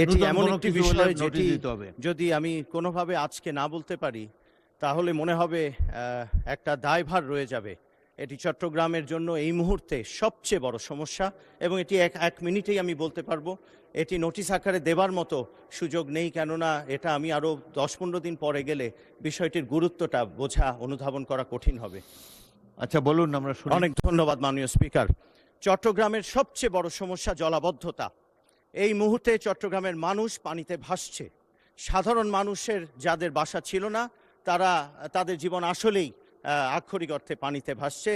এটি নতুন এমন কোনো একটি কিছু হলে বিষয় নোটিশ যেটি দিতে হবে। যদি আমি কোনোভাবে আজকে না বলতে পারি তাহলে মনে হবে একটা দায়ভার রয়ে যাবে। এটি চট্টগ্রামের জন্য এই মুহূর্তে সবচেয়ে বড় সমস্যা এবং এটি এক মিনিটেই আমি বলতে পারবো। এটি নোটিশ আকারে দেবার মতো সুযোগ নেই, কেননা এটা আমি আরও 10-15 দিন পরে গেলে বিষয়টির গুরুত্বটা বোঝা অনুধাবন করা কঠিন হবে। আচ্ছা বলুন, আমরা শুনি। অনেক ধন্যবাদ মাননীয় স্পিকার। চট্টগ্রামের সবচেয়ে বড় সমস্যা জলাবদ্ধতা। এই মুহূর্তে চট্টগ্রামের মানুষ পানিতে ভাসছে। সাধারণ মানুষের যাদের বাসা ছিল না তারা তাদের জীবন আসলেই আক্ষরিক অর্থে পানিতে ভাসছে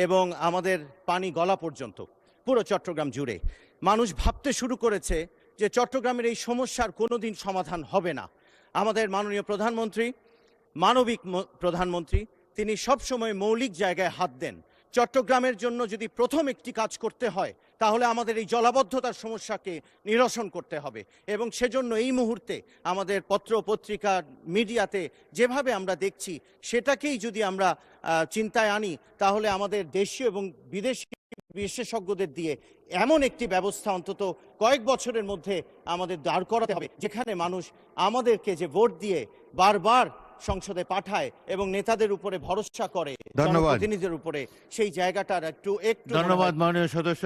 এবং আমাদের পানি গলা পর্যন্ত পুরো চট্টগ্রাম জুড়ে মানুষ ভাবতে শুরু করেছে যে চট্টগ্রামের এই সমস্যার কোনোদিন সমাধান হবে না। আমাদের মাননীয় প্রধানমন্ত্রী, মানবিক প্রধানমন্ত্রী, তিনি সবসময় মৌলিক জায়গায় হাত দেন। চট্টগ্রামের জন্য যদি প্রথম একটি কাজ করতে হয় তাহলে আমাদের এই জলাবদ্ধতার সমস্যাকে নিরসন করতে হবে এবং সেজন্য এই মুহূর্তে আমাদের পত্র পত্রিকা মিডিয়াতে যেভাবে আমরা দেখছি সেটাকেই যদি আমরা চিন্তায় আনি তাহলে আমাদের দেশীয় এবং বিদেশি বিশেষজ্ঞদের দিয়ে এমন একটি ব্যবস্থা অন্তত কয়েক বছরের মধ্যে আমাদের দাঁড় করাতে হবে যেখানে মানুষ আমাদেরকে যে ভোট দিয়ে বারবার সংসদে পাঠায় এবং নেতাদের উপরে ভরসা করে, ধন্যবাদ। জনপ্রতিনিধিদের উপরে, সেই জায়গাটার একটু ধন্যবাদ মাননীয় সদস্য।